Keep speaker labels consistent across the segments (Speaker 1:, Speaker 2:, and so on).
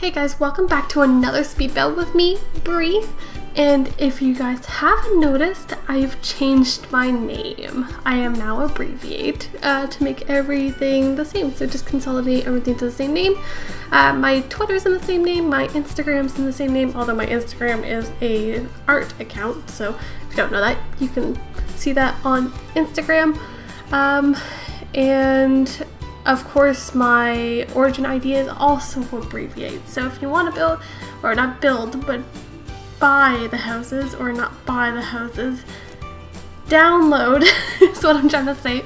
Speaker 1: Hey guys, welcome back to another speed build with me, Bree. And if you guys haven't noticed, I've changed my name. I am now Abbreviate to make everything the same. So just consolidate everything to the same name. My Twitter's in the same name, my Instagram's in the same name, although my Instagram is a art account. So if you don't know that, you can see that on Instagram. And of course, my origin ID is also Abbreviate. So if you want to build, or not build, but buy the houses, or not buy the houses, download is what I'm trying to say,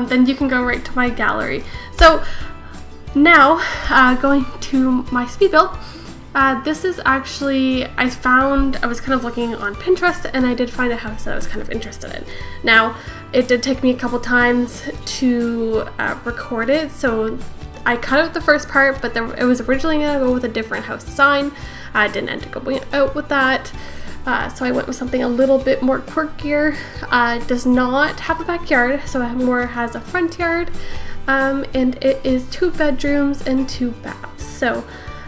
Speaker 1: then you can go right to my gallery. So now, going to my speed build, this is actually, I was kind of looking on Pinterest and I did find a house that I was kind of interested in. Now, it did take me a couple times to record it, so I cut out the first part, but it was originally going to go with a different house design. I didn't end up going out with that, so I went with something a little bit more quirkier. It does not have a backyard, so it more has a front yard, and it is 2 bedrooms and 2 baths. So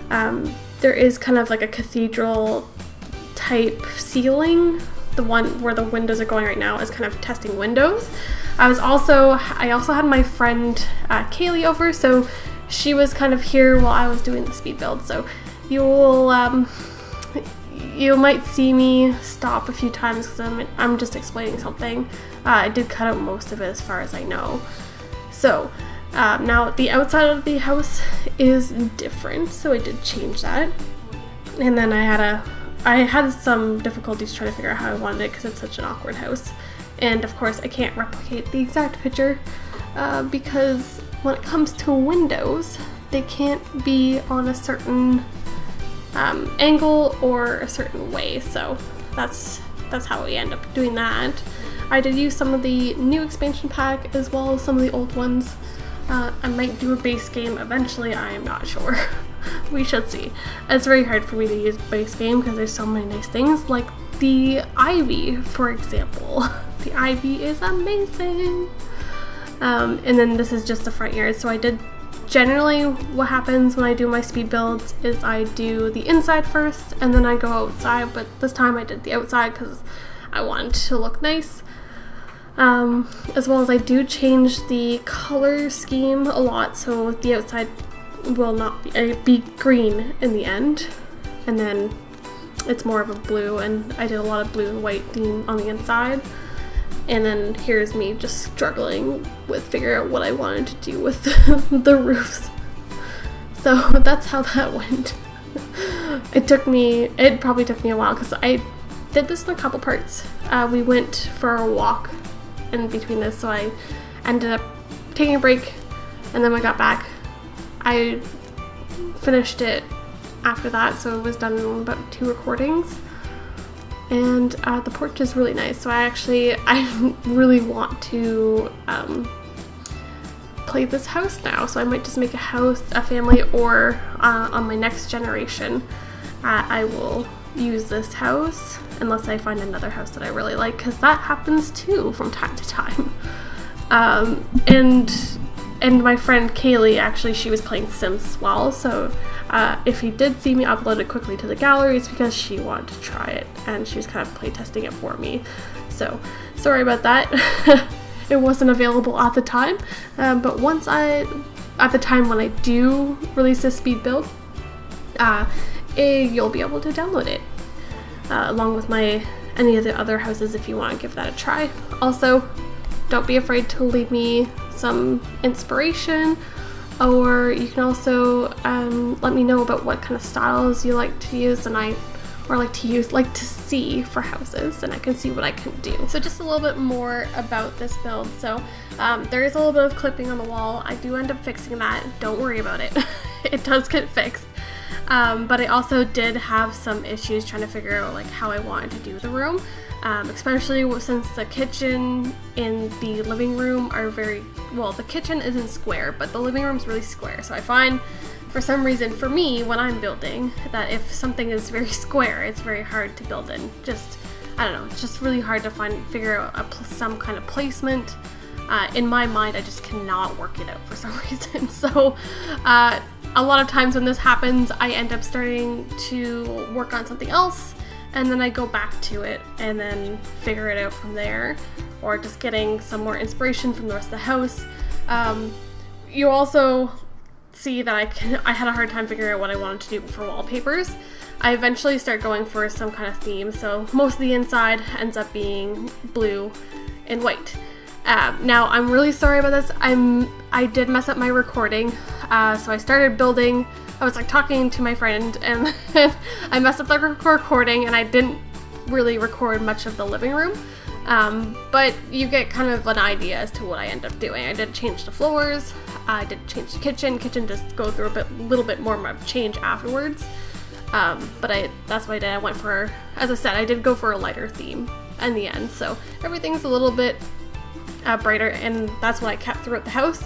Speaker 1: there is kind of like a cathedral type ceiling. The one where the windows are going right now is kind of testing windows. I also had my friend Kaylee over, so she was kind of here while I was doing the speed build. So you might see me stop a few times because I'm just explaining something. I did cut out most of it as far as I know. So now the outside of the house is different, so I did change that. And then I had some difficulties trying to figure out how I wanted it because it's such an awkward house. And of course I can't replicate the exact picture because when it comes to windows, they can't be on a certain angle or a certain way. So that's how we end up doing that. I did use some of the new expansion pack as well as some of the old ones. I might do a base game eventually, I am not sure. We should see. It's very hard for me to use base game because there's so many nice things, like the ivy, for example. The ivy is amazing. And then this is just the front yard. So I did, generally what happens when I do my speed builds is I do the inside first and then I go outside, but this time I did the outside because I wanted to look nice. As well as I do change the color scheme a lot, so the outside will not be green in the end, and then it's more of a blue, and I did a lot of blue and white theme on the inside. And then here's me just struggling with figuring out what I wanted to do with the roofs. So that's how that went. It probably took me a while because I did this in a couple parts. We went for a walk in between this, so I ended up taking a break, and then when I got back I finished it after that, so it was done in about 2 recordings. And the porch is really nice, so I really want to play this house now, so I might just make a family, or on my next generation I will use this house unless I find another house that I really like, because that happens too from time to time. And my friend Kaylee, actually, she was playing Sims as well, so if you did see me upload it quickly to the gallery, it's because she wanted to try it, and she was kind of playtesting it for me. So, sorry about that. It wasn't available at the time, but at the time when I do release this speed build, you'll be able to download it, along with any of the other houses if you want to give that a try. Also, don't be afraid to leave me some inspiration, or you can also let me know about what kind of styles you like to use, and like to see for houses, and I can see what I can do. So just a little bit more about this build. So there is a little bit of clipping on the wall. I do end up fixing that. Don't worry about it. It does get fixed. But I also did have some issues trying to figure out like how I wanted to do the room, especially since the kitchen and the living room are the kitchen isn't square, but the living room's really square. So I find, for some reason, for me, when I'm building, that if something is very square, it's very hard to build in. I don't know, it's just really hard to figure out some kind of placement. In my mind, I just cannot work it out for some reason. So a lot of times when this happens, I end up starting to work on something else, and then I go back to it and then figure it out from there, or just getting some more inspiration from the rest of the house. You also see that I had a hard time figuring out what I wanted to do for wallpapers. I eventually start going for some kind of theme, so most of the inside ends up being blue and white. Now, I'm really sorry about this. I did mess up my recording, so I started building. I was like talking to my friend, and I messed up the recording, and I didn't really record much of the living room. But you get kind of an idea as to what I end up doing. I did change the floors. I did change the kitchen. Kitchen just go through a little bit more of change afterwards. But that's what I did. I went for, as I said, I did go for a lighter theme in the end. So everything's a little bit brighter, and that's what I kept throughout the house.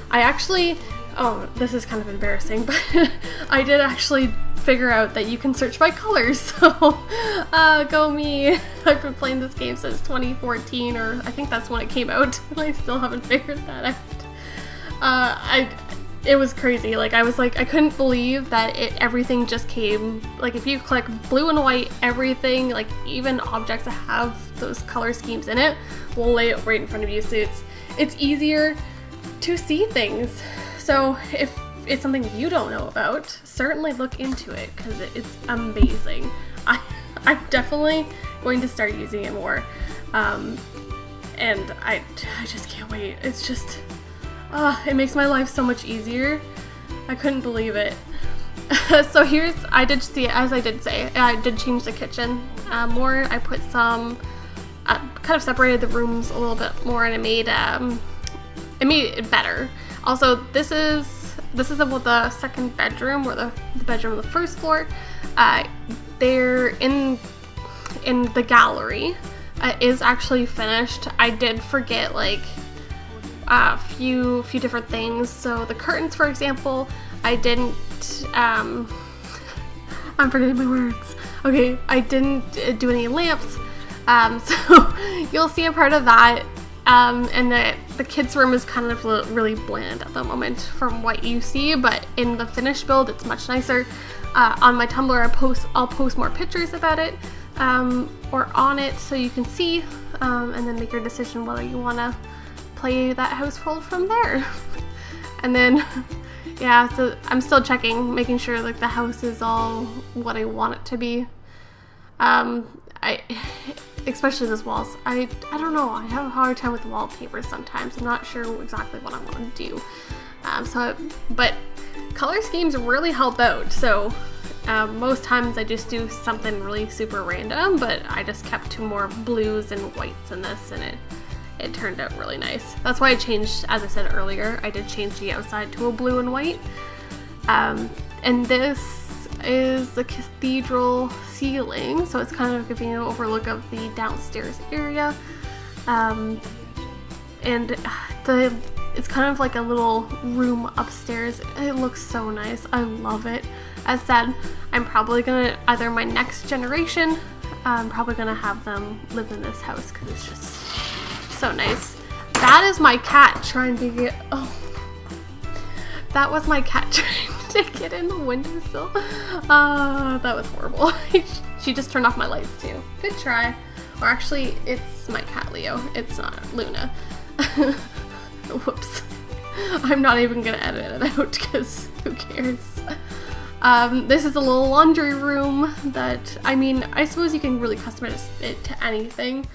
Speaker 1: I actually, oh, this is kind of embarrassing, but I did actually figure out that you can search by colors. So go me. I've been playing this game since 2014, or I think that's when it came out, and I still haven't figured that out. It was crazy. Like, I was like, I couldn't believe that everything just came, like, if you click blue and white, everything, like even objects that have those color schemes in it will lay it right in front of you, so it's easier to see things. So if it's something you don't know about, certainly look into it, because it's amazing. I'm definitely going to start using it more, and I just can't wait. It's just, it makes my life so much easier. I couldn't believe it. So I did see, as I did say, I did change the kitchen more. I put some, kind of separated the rooms a little bit more, and it made it better. Also, this is about the second bedroom, or the bedroom on the first floor. They're in the gallery. Is actually finished. I did forget like a few different things. So the curtains, for example, I didn't. I'm forgetting my words. Okay, I didn't do any lamps. So you'll see a part of that. And the kids' room is kind of really bland at the moment from what you see, but in the finished build, it's much nicer. On my Tumblr, I'll post more pictures about it, or on it, so you can see, and then make your decision whether you want to play that household from there. And then, yeah, so I'm still making sure like the house is all what I want it to be. Especially those walls. I don't know, I have a hard time with wallpaper sometimes. I'm not sure exactly what I want to do. But color schemes really help out. So most times I just do something really super random, but I just kept two more blues and whites in this, and it turned out really nice. That's why I changed, as I said earlier, I did change the outside to a blue and white. And this is the cathedral ceiling, so it's kind of giving you an overlook of the downstairs area. And it's kind of like a little room upstairs. It looks so nice. I love it. As said, I'm probably gonna, either my next generation, I'm probably gonna have them live in this house, because it's just so nice. That is my cat trying to get, that was my cat trying to get in the windowsill. That was horrible. She just turned off my lights too. Good try. Or actually, it's my cat Leo. It's not Luna. Whoops. I'm not even gonna edit it out, because who cares? This is a little laundry room that, I mean, I suppose you can really customize it to anything.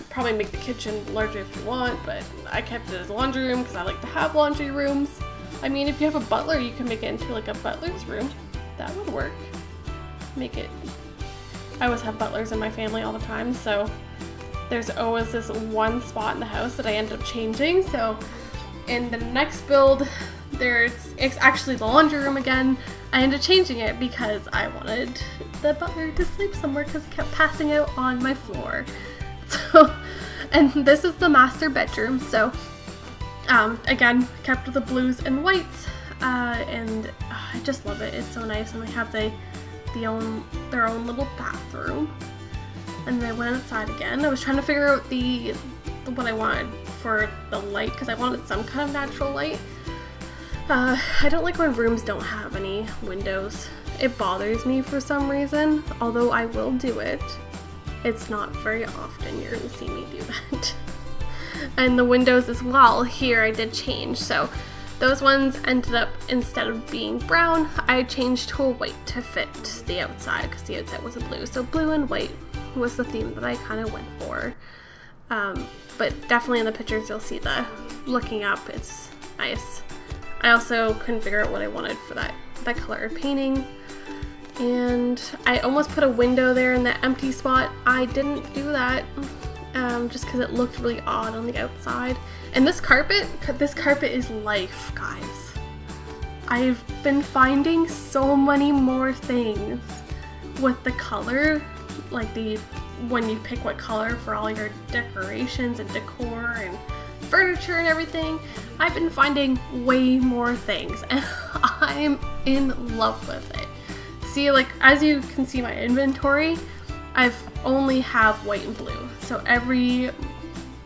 Speaker 1: Probably make the kitchen larger if you want, but I kept it as a laundry room because I like to have laundry rooms. I mean, if you have a butler, you can make it into like a butler's room. That would work. Make it. I always have butlers in my family all the time, so there's always this one spot in the house that I end up changing. So in the next build, it's actually the laundry room again. I ended up changing it because I wanted the butler to sleep somewhere, because it kept passing out on my floor. So, and this is the master bedroom. So again, kept the blues and whites, and I just love it. It's so nice, and they have their own little bathroom. And then I went outside again. I was trying to figure out what I wanted for the light, because I wanted some kind of natural light. I don't like when rooms don't have any windows. It bothers me for some reason, although I will do it. It's not very often you're gonna see me do that. And the windows as well, here I did change. So those ones ended up, instead of being brown, I changed to a white to fit the outside because the outside was a blue. So blue and white was the theme that I kind of went for. But definitely in the pictures you'll see the looking up, it's nice. I also couldn't figure out what I wanted for that color painting. And I almost put a window there in the empty spot. I didn't do that just because it looked really odd on the outside. And this carpet is life, guys. I've been finding so many more things with the color, like when you pick what color for all your decorations and decor and furniture and everything. I've been finding way more things and I'm in love with it. See, like, as you can see my inventory, I've only have white and blue. So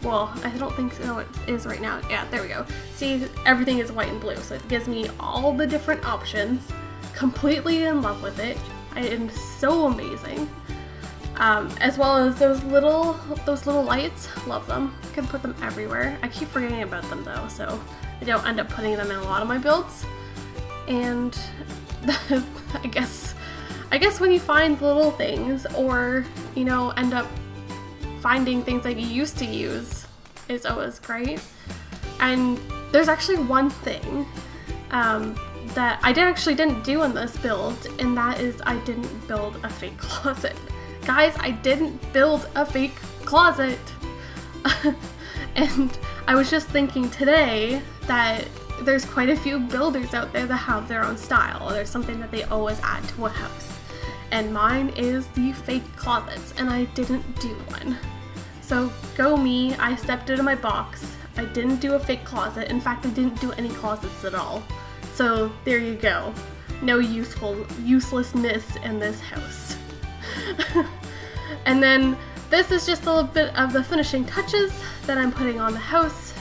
Speaker 1: well, I don't think so, it is right now. Yeah, there we go. See, everything is white and blue. So it gives me all the different options. Completely in love with it. It is so amazing. As well as those little lights, love them. I can put them everywhere. I keep forgetting about them though, so I don't end up putting them in a lot of my builds. And I guess when you find little things, or you know, end up finding things that you used to use, is always great. And there's actually one thing that I didn't do in this build, and that is I didn't build a fake closet. Guys, I didn't build a fake closet. And I was just thinking today that there's quite a few builders out there that have their own style. There's something that they always add to a house. And mine is the fake closets, and I didn't do one. So go me, I stepped out of my box. I didn't do a fake closet. In fact, I didn't do any closets at all. So there you go. No uselessness in this house. And then this is just a little bit of the finishing touches that I'm putting on the house.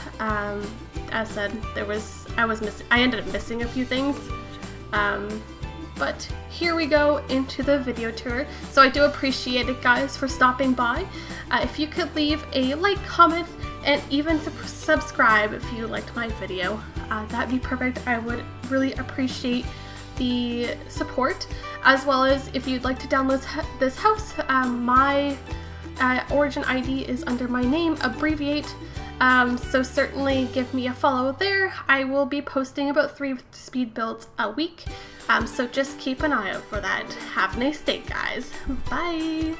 Speaker 1: As said, I ended up missing a few things. But here we go into the video tour. So I do appreciate it, guys, for stopping by. If you could leave a like, comment, and even subscribe if you liked my video, that'd be perfect. I would really appreciate the support, as well as if you'd like to download this house, my origin ID is under my name, Abbreviate, so certainly give me a follow there. I will be posting about 3 speed builds a week, so just keep an eye out for that. Have a nice day, guys. Bye!